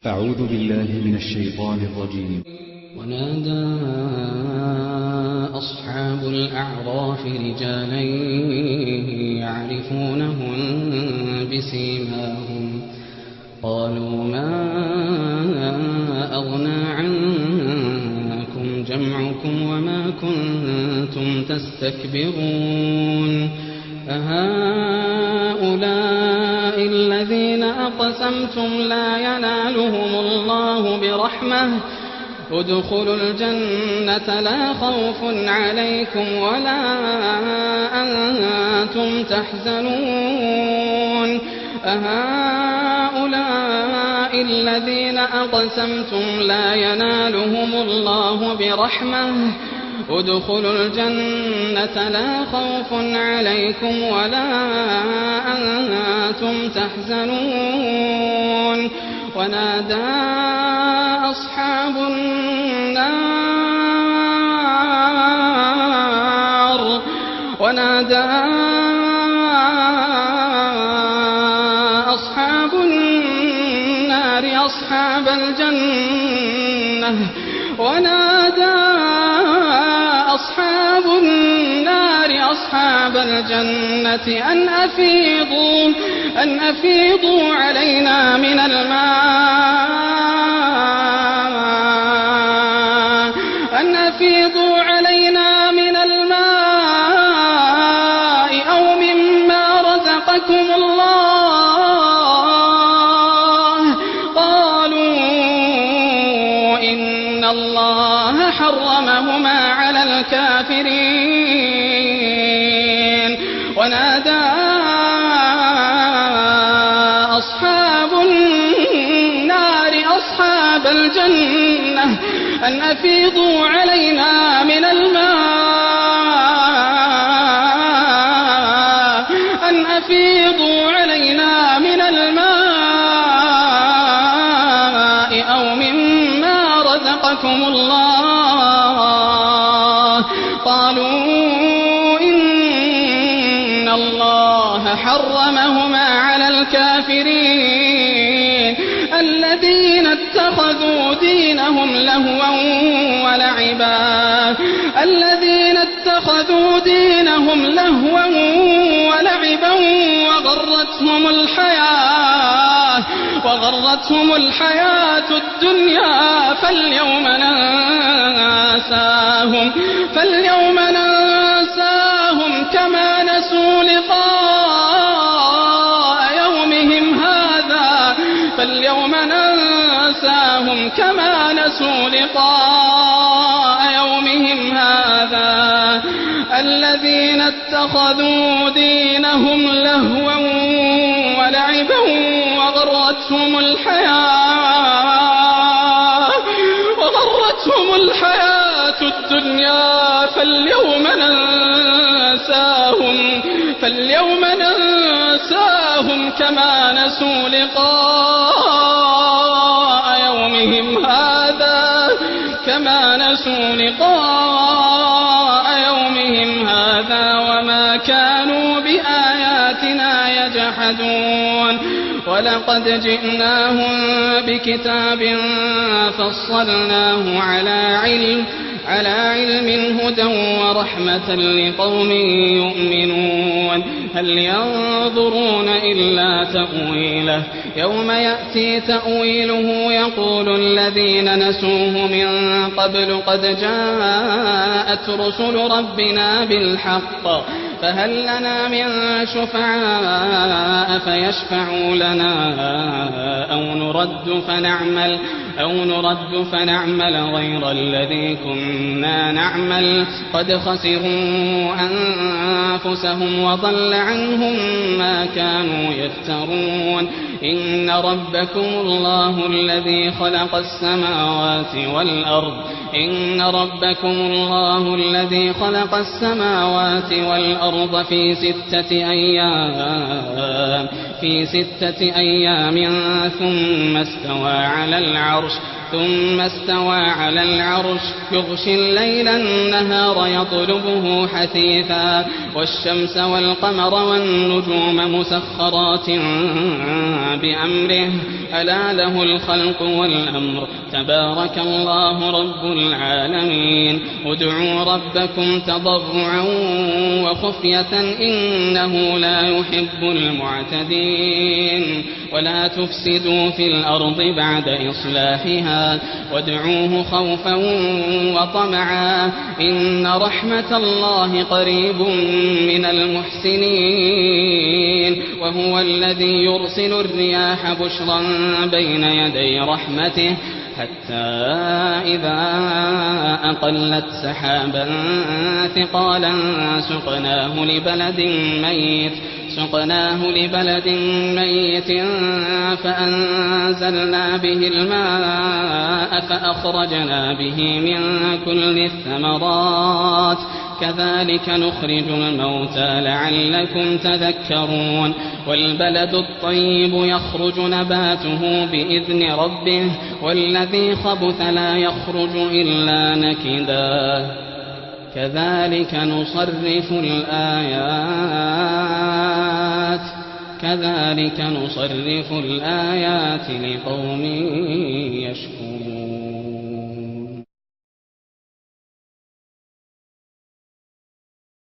أعوذ بالله من الشيطان الرجيم. ونادى أصحاب الأعراف رجالا يعرفونهم بسيماهم قالوا ما أغنى عنكم جمعكم وما كنتم تستكبرون أهؤلاء الذين أقسمتم لا ينالهم الله برحمة ادخلوا الجنة لا خوف عليكم ولا أنتم تحزنون أهؤلاء الذين أقسمتم لا ينالهم الله برحمة ادخلوا الجنة لا خوف عليكم ولا أنتم تحزنون ونادى أصحاب النار أصحاب الجنة أن أفيضوا علينا من الماء أو مما رزقكم الله قالوا إن الله حرمهما على الكافرين ونادى أصحاب النار أصحاب الجنة أن أفيضوا علينا من الماء أو مما رزقكم الله قالوا إن الله حرمهما على الكافرين الذين اتخذوا دينهم لهوا ولعبا وغرتهم الحياة الدنيا فاليوم ننساهم كما نسوا لقاء يومهم هذا الذين اتخذوا دينهم لهوا ولعبا وغرتهم الحياة الدنيا فاليوم ننساهم كما نسوا لقاء يومهم هذا وما كانوا بآياتنا يجحدون ولقد جئناهم بكتاب فصلناه على علم هدى ورحمة لقوم يؤمنون هل ينظرون إلا تأويله يوم يأتي تأويله يقول الذين نسوه من قبل قد جاءت رسل ربنا بالحق فهل لنا من شفعاء فيشفعوا لنا أو نرد فنعمل غير الذي كنا نعمل قد خسروا أنفسهم وضل عنهم ما كانوا يفترون إن ربكم الله الذي خلق السماوات والأرض في ستة أيام ثم استوى على العرش ثم استوى على العرش يغشي الليل النهار يطلبه حثيثا والشمس والقمر والنجوم مسخرات بأمره ألا له الخلق والأمر تبارك الله رب العالمين ادعوا ربكم تضرعا وخفية إنه لا يحب المعتدين ولا تفسدوا في الأرض بعد إصلاحها وادعوه خوفا وطمعا إن رحمة الله قريب من المحسنين وهو الذي يرسل الرياح بشرا بين يدي رحمته حتى إذا أقلت سحابا ثقالا سقناه لبلد ميت فأنزلنا به الماء فأخرجنا به من كل الثمرات كذلك نخرج الموتى لعلكم تذكرون والبلد الطيب يخرج نباته بإذن ربه والذي خبث لا يخرج إلا نكدا كذلك نصرف الآيات لقوم يشكرون